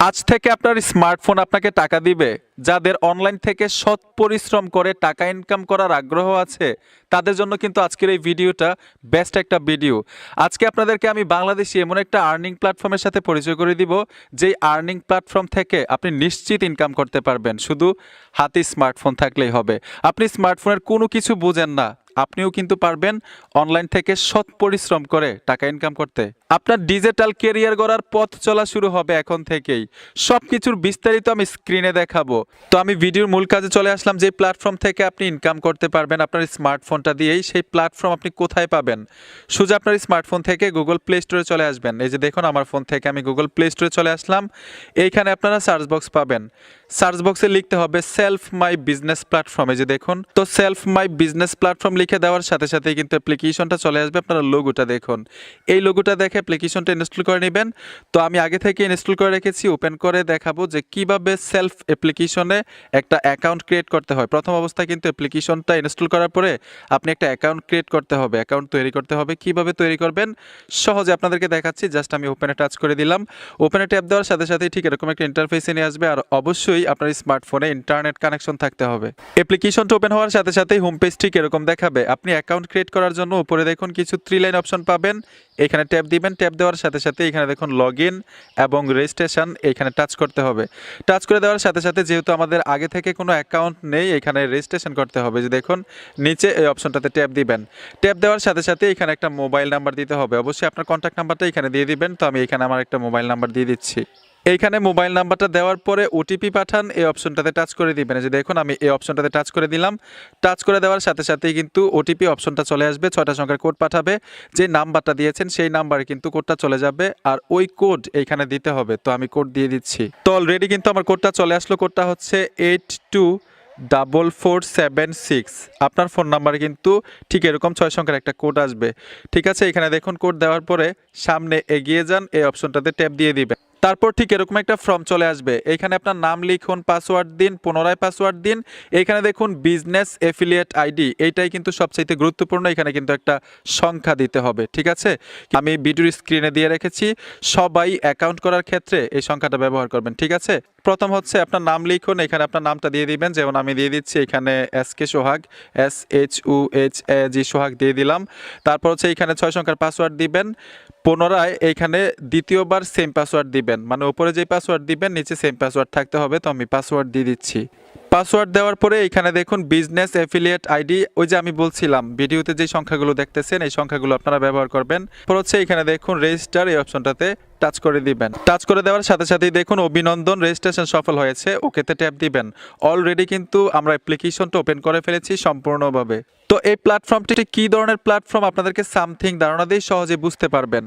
আজ থেকে আপনার স্মার্টফোন আপনাকে টাকা দিবে। যাদের অনলাইন থেকে সৎ পরিশ্রম করে টাকা ইনকাম করার আগ্রহ আছে, তাদের জন্য কিন্তু আজকের এই ভিডিওটা বেস্ট একটা ভিডিও। আজকে আপনাদেরকে আমি বাংলাদেশি এমন একটা আর্নিং প্ল্যাটফর্মের সাথে পরিচয় করে দিব, যেই আর্নিং প্ল্যাটফর্ম থেকে আপনি নিশ্চিত ইনকাম করতে পারবেন, শুধু হাতে স্মার্টফোন থাকলেই হবে। আপনি স্মার্টফোনের কোনো কিছু বুঝেন না, আপনিও কিন্তু পারবেন অনলাইন থেকে সৎ পরিশ্রম করে টাকা ইনকাম করতে। আপনার ডিজিটাল ক্যারিয়ার গড়ার পথ চলা শুরু হবে এখন থেকেই। সবকিছুর বিস্তারিত আমি স্ক্রিনে দেখাবো। তো আমি ভিডিওর মূল কাজে চলে আসলাম। যে প্ল্যাটফর্ম থেকে আপনি ইনকাম করতে পারবেন আপনার স্মার্টফোনটা দিয়েই, সেই প্ল্যাটফর্ম আপনি কোথায় পাবেন? সোজা আপনার স্মার্টফোন থেকে গুগল প্লে স্টোরে চলে আসবেন। এই যে দেখুন, আমার ফোন থেকে আমি গুগল প্লে স্টোরে চলে আসলাম। এইখানে আপনারা সার্চ বক্স পাবেন। সার্চ বক্সে লিখতে হবে সেলফ মাই বিজনেস প্ল্যাটফর্ম। এই যে দেখুন, তো সেলফ মাই বিজনেস প্ল্যাটফর্ম লিখে দেওয়ার সাথে সাথেই কিন্তু অ্যাপ্লিকেশনটা চলে আসবে। আপনারা লোগোটা দেখুন, এই লোগোটা দেখে অ্যাপ্লিকেশনটা ইনস্টল করে নেবেন। তো আমি আগে থেকে ইনস্টল করে রেখেছি, ওপেন করে দেখাবো যে কিভাবে সেলফ অ্যাপ্লিকেশনে একটা অ্যাকাউন্ট ক্রিয়েট করতে হয়। প্রথম অবস্থায় কিন্তু অ্যাপ্লিকেশনটা ইনস্টল করার পরে আপনি একটা অ্যাকাউন্ট ক্রিয়েট করতে হবে, অ্যাকাউন্ট তৈরি করতে হবে। কিভাবে তৈরি করবেন সহজে আপনাদেরকে দেখাচ্ছি। জাস্ট আমি ওপেনে টাচ করে দিলাম। ওপেনে ট্যাপ দেওয়ার সাথে সাথেই ঠিক এরকম একটা ইন্টারফেসে নিয়ে আসবে। আর অবশ্যই আপনার স্মার্টফোনে ইন্টারনেট কানেকশন থাকতে হবে। অ্যাপ্লিকেশনটা ওপেন হওয়ার সাথে সাথেই হোম পেজ ঠিক এরকম দেখাবে। আপনি অ্যাকাউন্ট ক্রিয়েট করার জন্য উপরে দেখুন কিছু 3 লাইন অপশন পাবেন, এখানে ট্যাপ দিবেন। ট্যাপ দেওয়ার সাথে সাথে এখানে দেখুন লগ ইন এবং রেজিস্ট্রেশন, এখানে টাচ করতে হবে। টাচ করে দেওয়ার সাথে সাথে যেহেতু আমাদের আগে থেকে কোনো অ্যাকাউন্ট নেই, এখানে রেজিস্ট্রেশন করতে হবে। যে দেখুন নিচে এই অপশনটাতে ট্যাপ দিবেন। ট্যাপ দেওয়ার সাথে সাথে এখানে একটা মোবাইল নাম্বার দিতে হবে। অবশ্যই আপনার কন্ট্যাক্ট নাম্বারটা এখানে দিয়ে দিবেন। তো আমি এখানে আমার একটা মোবাইল নাম্বার দিয়ে দিচ্ছি। এইখানে মোবাইল নাম্বারটা দেওয়ার পরে ওটিপি পাঠান, এই অপশনটাতে টাচ করে দিবেন। যে দেখুন আমি এই অপশনটাতে টাচ করে দিলাম। টাচ করে দেওয়ার সাথে সাথেই কিন্তু ওটিপি অপশনটা চলে আসবে। 6টা সংখ্যার কোড পাঠাবে। যে নাম্বারটা দিয়েছেন সেই নাম্বারে কিন্তু কোডটা চলে যাবে, আর ওই কোড এইখানে দিতে হবে। তো আমি কোড দিয়ে দিচ্ছি। তো অলরেডি কিন্তু আমার কোডটা চলে আসলো। কোডটা হচ্ছে 824476। আপনার ফোন নাম্বারে কিন্তু ঠিক এরকম 6 সংখ্যার একটা কোড আসবে। ঠিক আছে, এখানে দেখুন কোড দেওয়ার পরে সামনে এগিয়ে যান, এই অপশনটাতে ট্যাপ দিয়ে দিবেন। তারপর ঠিক এরকম একটা ফর্ম চলে আসবে। এখানে আপনার নাম লিখুন, পাসওয়ার্ড দিন, পুনরায় পাসওয়ার্ড দিন। এখানে দেখুন বিজনেস এফিলিয়েট আইডি, এইটাই কিন্তু সবচাইতে গুরুত্বপূর্ণ। এখানে কিন্তু একটা সংখ্যা দিতে হবে। ঠিক আছে, আমি ভিডিওর স্ক্রিনে দিয়ে রেখেছি। সবাই অ্যাকাউন্ট করার ক্ষেত্রে এই সংখ্যাটা ব্যবহার করবেন। ঠিক আছে, প্রথম হচ্ছে আপনার নাম লিখুন, এখানে আপনার নামটা দিয়ে দিবেন। যেমন আমি দিয়ে দিচ্ছি এখানে SK সোহাগ, SHUHAG সোহাগ দিয়ে দিলাম। তারপর হচ্ছে এখানে 6 সংখ্যার পাসওয়ার্ড দিবেন। পুনরায় এইখানে দ্বিতীয়বার সেম পাসওয়ার্ড দিবেন, মানে উপরে যে পাসওয়ার্ড দিবেন নিচে সেম পাসওয়ার্ড থাকতে হবে। তো আমি পাসওয়ার্ড দিয়ে দিচ্ছি। পাসওয়ার্ড দেওয়ার পরে এখানে দেখুন বিজনেস এফিলিয়েট আইডি, ওই যে আমি বলছিলাম ভিডিওতে যে সংখ্যাগুলো দেখতেছেন এই সংখ্যাগুলো আপনারা ব্যবহার করবেন। পর হচ্ছে এখানে দেখুন রেজিস্টার, এই অপশনটাতে টাচ করে দিবেন। টাচ করে দেওয়ার সাথে সাথেই দেখুন অভিনন্দন, রেজিস্ট্রেশন সফল হয়েছে, ওকেতে ট্যাপ দিবেন। অলরেডি কিন্তু আমরা অ্যাপ্লিকেশনটা ওপেন করে ফেলেছি সম্পূর্ণভাবে। তো এই প্ল্যাটফর্মটি কী ধরনের প্ল্যাটফর্ম আপনাদেরকে সামথিং ধারণা দিয়ে সহজে বুঝতে পারবেন।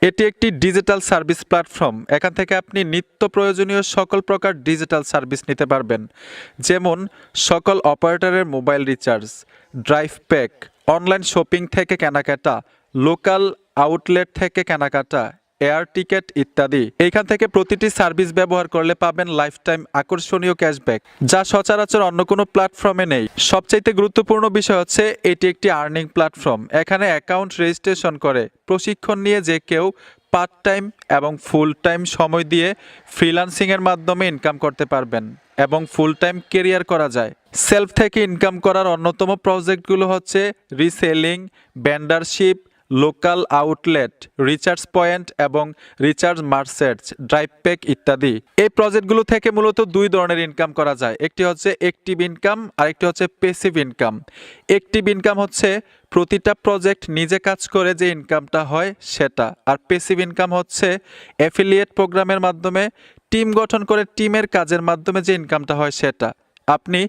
এটি একটি ডিজিটাল সার্ভিস প্ল্যাটফর্ম। এখান থেকে আপনি নিত্য প্রয়োজনীয় সকল প্রকার ডিজিটাল সার্ভিস নিতে পারবেন, যেমন সকল অপারেটরের mobile recharge, drive pack, online shopping থেকে কেনাকাটা, লোকাল আউটলেট থেকে কেনাকাটা, এয়ার টিকেট ইত্যাদি। এইখান থেকে প্রতিটি সার্ভিস ব্যবহার করলে পাবেন লাইফ টাইম আকর্ষণীয় ক্যাশব্যাক, যা সচরাচর অন্য কোনো প্ল্যাটফর্মে নেই। সবচাইতে গুরুত্বপূর্ণ বিষয় হচ্ছে এটি একটি আর্নিং প্ল্যাটফর্ম। এখানে অ্যাকাউন্ট রেজিস্ট্রেশন করে প্রশিক্ষণ নিয়ে যে কেউ পার্ট টাইম এবং ফুল টাইম সময় দিয়ে ফ্রিল্যান্সিংয়ের মাধ্যমে ইনকাম করতে পারবেন এবং ফুল টাইম কেরিয়ার করা যায়। সেলফ থেকে ইনকাম করার অন্যতম প্রজেক্টগুলো হচ্ছে reselling, vendorship, local outlet, recharge point এবং রিচার্জ মার্কেটস, ড্রাইভ প্যাক ইত্যাদি। এই প্রজেক্টগুলো থেকে মূলত 2 ধরনের ইনকাম করা যায়। একটি হচ্ছে অ্যাক্টিভ ইনকাম আর একটি হচ্ছে প্যাসিভ ইনকাম। অ্যাক্টিভ ইনকাম হচ্ছে প্রতিটা প্রজেক্ট নিজে কাজ করে যে ইনকামটা হয় সেটা, আর প্যাসিভ ইনকাম হচ্ছে অ্যাফিলিয়েট প্রোগ্রামের মাধ্যমে টিম গঠন করে টিমের কাজের মাধ্যমে যে ইনকামটা হয় সেটা। আপনি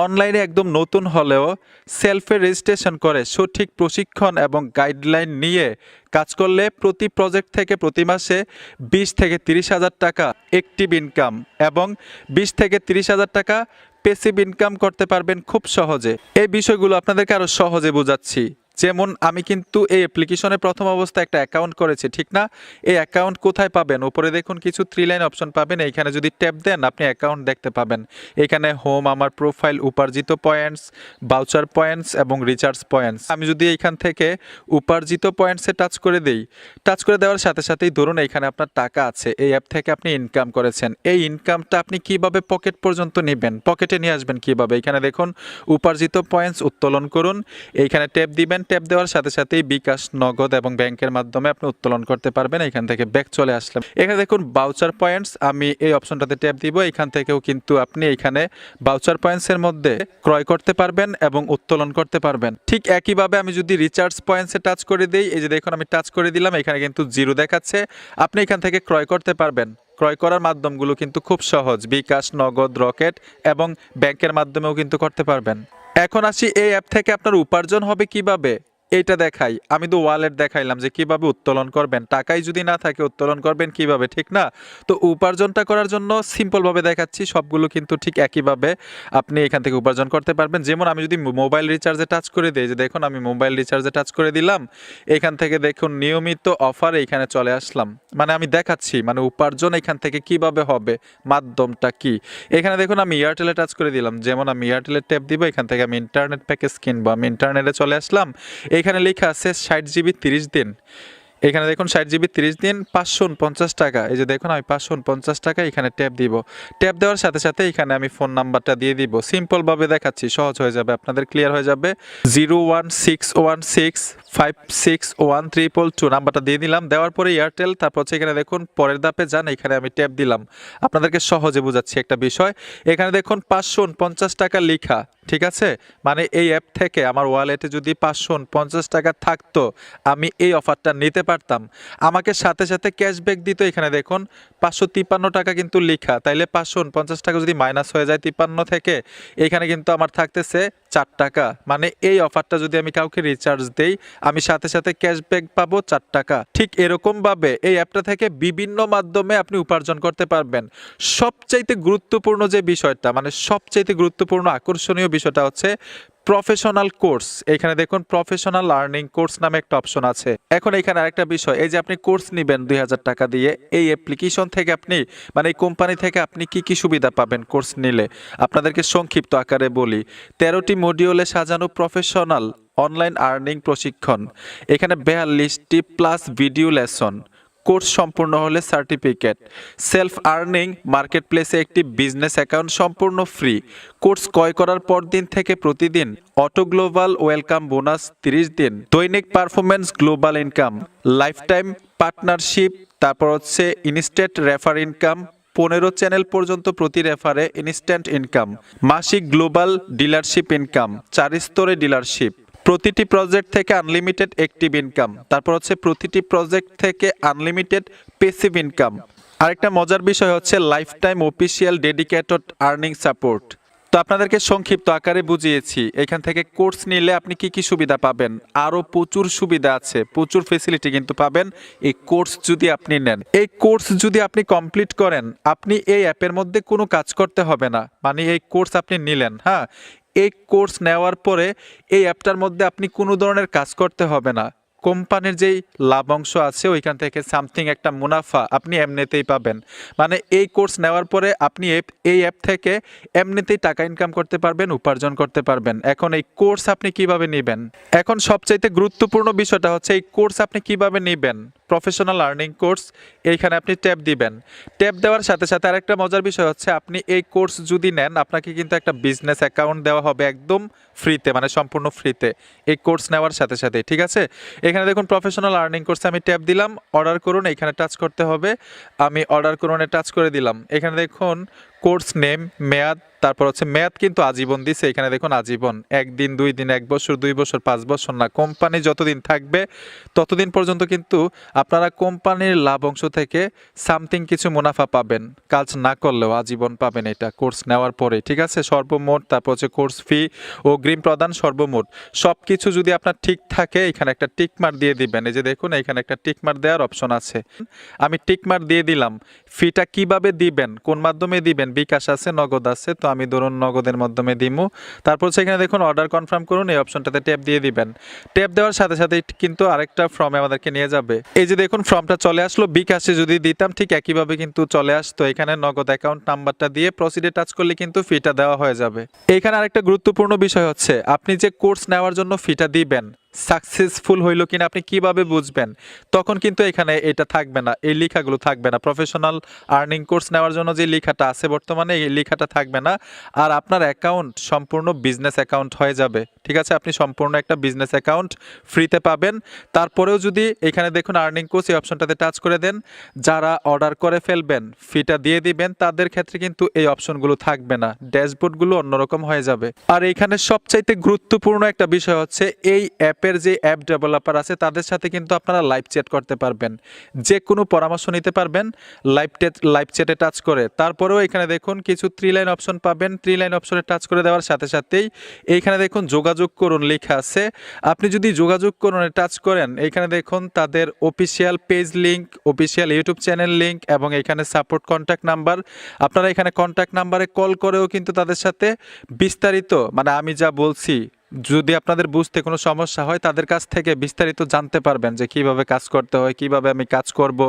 অনলাইনে একদম নতুন হলেও সেলফে রেজিস্ট্রেশন করে সঠিক প্রশিক্ষণ এবং গাইডলাইন নিয়ে কাজ করলে প্রতি প্রজেক্ট থেকে প্রতি মাসে 20 থেকে 30 হাজার টাকা অ্যাক্টিভ ইনকাম এবং 20 থেকে 30 হাজার টাকা প্যাসিভ ইনকাম করতে পারবেন খুব সহজে। এই বিষয়গুলো আপনাদেরকে আরও সহজে বোঝাচ্ছি। যেমন আমি কিন্তু এই অ্যাপ্লিকেশনে প্রথম অবস্থায় একটা অ্যাকাউন্ট করেছি, ঠিক না? এই অ্যাকাউন্ট কোথায় পাবেন? উপরে দেখুন কিছু 3 লাইন অপশন পাবেন, এইখানে যদি ট্যাপ দেন আপনি অ্যাকাউন্ট দেখতে পাবেন। এখানে হোম, আমার প্রোফাইল, উপার্জিত পয়েন্টস, ভাউচার পয়েন্টস এবং রিচার্জ পয়েন্টস। আমি যদি এইখান থেকে উপার্জিত পয়েন্টসে টাচ করে দেই, টাচ করে দেওয়ার সাথে সাথেই ধরুন এইখানে আপনার টাকা আছে, এই অ্যাপ থেকে আপনি ইনকাম করেছেন। এই ইনকামটা আপনি কিভাবে পকেট পর্যন্ত নেবেন, পকেটে নিয়ে আসবেন কিভাবে? এখানে দেখুন উপার্জিত পয়েন্টস উত্তোলন করুন, এইখানে ট্যাপ দিবেন। ট্যাপ দেওয়ার সাথে সাথেই বিকাশ, নগদ এবং ব্যাংকের মাধ্যমে আপনি উত্তোলন করতে পারবেন। এখান থেকে ব্যাক চলে আসলাম, এখানে দেখুন ভাউচার পয়েন্টস, আমি এই অপশনটাতে ট্যাপ দিব। এখান থেকেও কিন্তু আপনি এখানে ভাউচার পয়েন্টসের মধ্যে ক্রয় করতে পারবেন এবং উত্তোলন করতে পারবেন। ঠিক একইভাবে আমি যদি রিচার্জ পয়েন্টসে টাচ করে দিই, এই যে দেখুন আমি টাচ করে দিলাম, এখানে কিন্তু জিরো দেখাচ্ছে। আপনি এখান থেকে ক্রয় করতে পারবেন। ক্রয় করার মাধ্যমগুলো কিন্তু খুব সহজ, বিকাশ, নগদ, রকেট এবং ব্যাংকের মাধ্যমেও কিন্তু করতে পারবেন। এখন আসি এই অ্যাপ থেকে আপনার উপার্জন হবে কিভাবে, এইটা দেখাই। আমি তো ওয়ালেট দেখাইলাম যে কিভাবে উত্তোলন করবেন, টাকাই যদি না থাকে উত্তোলন করবেন কিভাবে, ঠিক না? তো উপার্জনটা করার জন্য সিম্পলভাবে দেখাচ্ছি, সবগুলো কিন্তু ঠিক একইভাবে আপনি এখান থেকে উপার্জন করতে পারবেন। যেমন আমি যদি মোবাইল রিচার্জে টাচ করে দিই, যে দেখুন আমি মোবাইল রিচার্জে টাচ করে দিলাম, এখান থেকে দেখুন নিয়মিত অফারে এখানে চলে আসলাম। মানে আমি দেখাচ্ছি মানে উপার্জন এখান থেকে কিভাবে হবে, মাধ্যমটা কি। এখানে দেখুন আমি এয়ারটেলে টাচ করে দিলাম, যেমন আমি এয়ারটেলের ট্যাপ দিব, এখান থেকে আমি ইন্টারনেট প্যাকেজ কিনবো, আমি ইন্টারনেটে চলে আসলাম। এখানে লেখা আছে 60 জিবি 30 দিন। এখানে দেখুন 60 জিবি 30 দিন 549 টাকা। এই যে দেখুন আমি 549 টাকা এখানে ট্যাপ দিব। ট্যাপ দেওয়ার সাথে সাথে এখানে আমি ফোন নাম্বারটা দিয়ে দিব। সিম্পলভাবে দেখাচ্ছি, সহজ হয়ে যাবে, আপনাদের ক্লিয়ার হয়ে যাবে। 01616561322 নাম্বারটা দিয়ে দিলাম। দেওয়ার পরে এয়ারটেল, তারপর হচ্ছে এখানে দেখুন পরের ধাপে যান, এখানে আমি ট্যাপ দিলাম। আপনাদেরকে সহজে বোঝাচ্ছি একটা বিষয়। এখানে দেখুন 549 টাকা লেখা, ঠিক আছে? মানে এই অ্যাপ থেকে আমার ওয়ালেটে যদি 550 টাকা থাকতো, আমি এই অফারটা নিতে পারতাম। আমাকে সাথে সাথে ক্যাশব্যাক দিত। এখানে দেখুন 553 টাকা কিন্তু লেখা, তাইলে 550 টাকা যদি মাইনাস হয়ে যায় 53 থেকে, এখানে কিন্তু আমার থাকতেছে 4 টাকা। মানে এই অফারটা যদি আমি কাউকে রিচার্জ দেই, আমি সাথে সাথে ক্যাশব্যাক পাবো 4 টাকা। ঠিক এরকমভাবে এই অ্যাপটা থেকে বিভিন্ন মাধ্যমে আপনি উপার্জন করতে পারবেন। সবচাইতে গুরুত্বপূর্ণ যে বিষয়টা, মানে সবচাইতে গুরুত্বপূর্ণ আকর্ষণীয় বিষয়টা হচ্ছে প্রফেশনাল কোর্স। এখানে দেখুন প্রফেশনাল আর্নিং কোর্স নামে একটা অপশন আছে। এখন এখানে আরেকটা বিষয়, এই যে আপনি কোর্স নেবেন 2000 টাকা দিয়ে, এই অ্যাপ্লিকেশন থেকে আপনি মানে এই কোম্পানি থেকে আপনি কি কি সুবিধা পাবেন কোর্স নিলে, আপনাদেরকে সংক্ষিপ্ত আকারে বলি। 13টি মডিউলে সাজানো প্রফেশনাল অনলাইন আর্নিং প্রশিক্ষণ, এখানে 42টি প্লাস ভিডিও লেসন, কোর্স সম্পূর্ণ হলে সার্টিফিকেট, সেলফ আর্নিং মার্কেট প্লেসে একটি বিজনেস অ্যাকাউন্ট সম্পূর্ণ ফ্রি, কোর্স ক্রয় করার পর দিন থেকে প্রতিদিন অটো গ্লোবাল ওয়েলকাম বোনাস 30 দিন, দৈনিক performance global income, life time partnership, তারপর হচ্ছে ইনস্ট্যান্ট রেফার ইনকাম, 15 চ্যানেল পর্যন্ত প্রতি রেফারে ইনস্ট্যান্ট ইনকাম, মাসিক গ্লোবাল ডিলারশিপ ইনকাম, 4 স্তরে ডিলারশিপ, প্রতিটি প্রজেক্ট থেকে আনলিমিটেড অ্যাক্টিভ ইনকাম, তারপর হচ্ছে প্রতিটি প্রজেক্ট থেকে আনলিমিটেড প্যাসিভ ইনকাম। আরেকটা মজার বিষয় হচ্ছে life time official dedicated earning support. তো আপনাদেরকে সংক্ষিপ্ত আকারে বুঝিয়েছি এখান থেকে কোর্স নিলে আপনি কি কি সুবিধা পাবেন। আরও প্রচুর সুবিধা আছে, প্রচুর ফেসিলিটি কিন্তু পাবেন এই কোর্স যদি আপনি নেন। এই কোর্স যদি আপনি কমপ্লিট করেন, আপনি এই অ্যাপের মধ্যে কোনো কাজ করতে হবে না। মানে এই কোর্স আপনি নিলেন, হ্যাঁ, এই কোর্স নেওয়ার পরে এই অ্যাপটার মধ্যে আপনি কোনো ধরনের কাজ করতে হবে না। কোম্পানির যেই লাভ অংশ আছে ওইখান থেকে সামথিং একটা মুনাফা আপনি এমনিতেই পাবেন। মানে এই কোর্স নেওয়ার পরে আপনি এই অ্যাপ থেকে এমনিতেই টাকা ইনকাম করতে পারবেন, উপার্জন করতে পারবেন। এখন এই কোর্স আপনি কিভাবে নেবেন, এখন সবচাইতে গুরুত্বপূর্ণ বিষয়টা হচ্ছে এই কোর্স আপনি কিভাবে নেবেন। প্রফেশনাল আর্নিং কোর্স, এইখানে আপনি ট্যাপ দিবেন। ট্যাপ দেওয়ার সাথে সাথে আরেকটা মজার বিষয় হচ্ছে আপনি এই কোর্স যদি নেন, আপনাকে কিন্তু একটা বিজনেস অ্যাকাউন্ট দেওয়া হবে একদম ফ্রিতে, মানে সম্পূর্ণ ফ্রিতে এই কোর্স নেওয়ার সাথে সাথে, ঠিক আছে? এখানে দেখুন প্রফেশনাল আর্নিং কোর্সে আমি ট্যাপ দিলাম, অর্ডার করুন, এখানে টাচ করতে হবে। আমি অর্ডার করুনে টাচ করে দিলাম। এখানে দেখুন কোর্স নেম, মেয়াদ, তারপর হচ্ছে মেয়াদ কিন্তু আজীবন দিছে। এখানে দেখুন আজীবন, 1 দিন 2 দিন 1 বছর 2 বছর 5 বছর না, কোম্পানি যতদিন থাকবে ততদিন পর্যন্ত কিন্তু আপনারা কোম্পানির লাভ অংশ থেকে সামথিং কিছু মুনাফা পাবেন। কাজ না করলেও আজীবন পাবেন এটা কোর্স নেওয়ার পরে, ঠিক আছে? সর্বমোট, তারপর হচ্ছে কোর্স ফি ও অগ্রিম প্রদান সর্বমোট সব কিছু যদি আপনার ঠিক থাকে, এখানে একটা টিক মার্ক দিয়ে দিবেন। এই যে দেখুন এখানে একটা টিক মার্ক দেওয়ার অপশন আছে, আমি টিক মার্ক দিয়ে দিলাম। ফিটা কিভাবে দিবেন, কোন মাধ্যমে দিবেন, বিকাশ আছে, নগদ আছে, তো আমি ধরুন নগদের মাধ্যমে দিমু। তারপর সেখানে দেখুন অর্ডার কনফার্ম করুন, এই অপশনটাতে ট্যাপ দিয়ে দিবেন। ট্যাপ দেওয়ার সাথে সাথে কিন্তু আরেকটা ফর্মে আমাদেরকে নিয়ে যাবে। এই যে দেখুন ফর্মটা চলে আসলো, বিকাশে যদি দিতাম ঠিক একইভাবে কিন্তু চলে আসতো। এখানে নগদ অ্যাকাউন্ট নাম্বারটা দিয়ে প্রসিডে টাচ করলে কিন্তু ফিটা দেওয়া হয়ে যাবে। এখানে আরেকটা গুরুত্বপূর্ণ বিষয় হচ্ছে আপনি যে কোর্স নেওয়ার জন্য ফিটা দিবেন সাকসেসফুল হইলো কিনা আপনি কিভাবে বুঝবেন? তখন কিন্তু এখানে এটা থাকবে না, এই লেখাগুলো থাকবে না। প্রফেশনাল আর্নিং কোর্স নেওয়ার জন্য যে লেখাটা আছে বর্তমানে এই লেখাটা থাকবে না। আর আপনার অ্যাকাউন্ট সম্পূর্ণ বিজনেস অ্যাকাউন্ট হয়ে যাবে। ঠিক আছে, আপনি সম্পূর্ণ একটা বিজনেস অ্যাকাউন্ট ফ্রিতে পাবেন। তারপরেও যদি এখানে দেখুন আর্নিং কোর্স এই অপশনটাতে টাচ করে দেন, যারা অর্ডার করে ফেলবেন ফিটা দিয়ে দিবেন তাদের ক্ষেত্রে কিন্তু এই অপশনগুলো থাকবে না, ড্যাশবোর্ডগুলো অন্যরকম হয়ে যাবে। আর এখানে সবচাইতে গুরুত্বপূর্ণ একটা বিষয় হচ্ছে এই অ্যাপের যে অ্যাপ ডেভেলপার আছে তাদের সাথে কিন্তু আপনারা লাইভ চ্যাট করতে পারবেন, যে কোনো পরামর্শ নিতে পারবেন লাইভ চ্যাটে টাচ করে। তারপরেও এখানে দেখুন কিছু 3 লাইন অপশন পাবেন, 3 লাইন অপশনে টাচ করে দেওয়ার সাথে সাথেই এইখানে দেখুন যোগাযোগ করুন লেখা আছে। আপনি যদি যোগাযোগ করুন টাচ করেন, এখানে দেখুন তাদের official page link, official YouTube channel link এবং এখানে সাপোর্ট কন্ট্যাক্ট নাম্বার। আপনারা এখানে কন্ট্যাক্ট নাম্বারে কল করেও কিন্তু তাদের সাথে বিস্তারিত, মানে আমি যা বলছি যদি আপনাদের বুঝতে কোনো সমস্যা হয় তাদের কাছ থেকে বিস্তারিত জানতে পারবেন যে কিভাবে কাজ করতে হয়, কিভাবে আমি কাজ করব,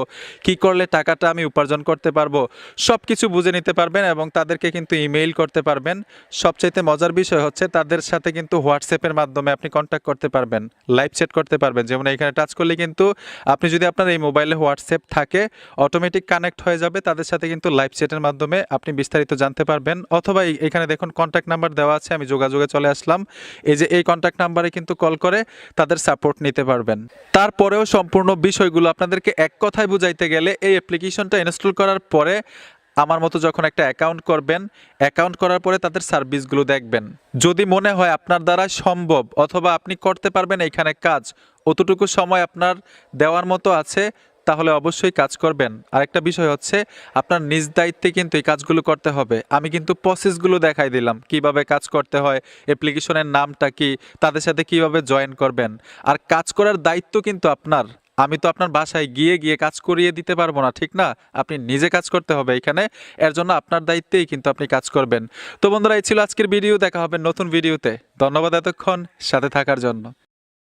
কি করলে টাকাটা আমি উপার্জন করতে পারবো, সব কিছু বুঝে নিতে পারবেন এবং তাদেরকে কিন্তু ইমেইল করতে পারবেন। সবচাইতে মজার বিষয় হচ্ছে তাদের সাথে কিন্তু হোয়াটসঅ্যাপের মাধ্যমে আপনি কন্ট্যাক্ট করতে পারবেন, লাইভ চ্যাট করতে পারবেন। যেমন এখানে টাচ করলে কিন্তু আপনি যদি আপনার এই মোবাইলে হোয়াটসঅ্যাপ থাকে অটোমেটিক কানেক্ট হয়ে যাবে, তাদের সাথে কিন্তু লাইভ চ্যাটের মাধ্যমে আপনি বিস্তারিত জানতে পারবেন। অথবা এখানে দেখুন কন্ট্যাক্ট নাম্বার দেওয়া আছে, আমি যোগাযোগে চলে আসলাম। এই যে এই কন্ট্যাক্ট নাম্বারে কিন্তু কল করে তাদের সাপোর্ট নিতে পারবেন। তারপরেও সম্পূর্ণ বিষয়গুলো আপনাদেরকে এক কথায় বুঝাইতে গেলে এই অ্যাপ্লিকেশনটা ইনস্টল করার পরে আমার মতো যখন একটা অ্যাকাউন্ট করবেন, অ্যাকাউন্ট করার পরে তাদের সার্ভিসগুলো দেখবেন। যদি মনে হয় আপনার দ্বারা সম্ভব অথবা আপনি করতে পারবেন এইখানে কাজ, অতটুকু সময় আপনার দেওয়ার মতো আছে, তাহলে অবশ্যই কাজ করবেন। আরেকটা বিষয় হচ্ছে আপনার নিজ দায়িত্বে কিন্তু এই কাজগুলো করতে হবে। আমি কিন্তু প্রসেসগুলো দেখাই দিলাম কিভাবে কাজ করতে হয়, অ্যাপ্লিকেশনের নামটা কি, তাদের সাথে কিভাবে জয়েন করবেন। আর কাজ করার দায়িত্ব কিন্তু আপনার। আমি তো আপনার বাসায় গিয়ে গিয়ে কাজ করিয়ে দিতে পারবো না, ঠিক না? আপনি নিজে কাজ করতে হবে এখানে, এর জন্য আপনার দায়িত্বেই কিন্তু আপনি কাজ করবেন। তো বন্ধুরা, এই ছিল আজকের ভিডিও, দেখা হবে নতুন ভিডিওতে। ধন্যবাদ এতক্ষণ সাথে থাকার জন্য।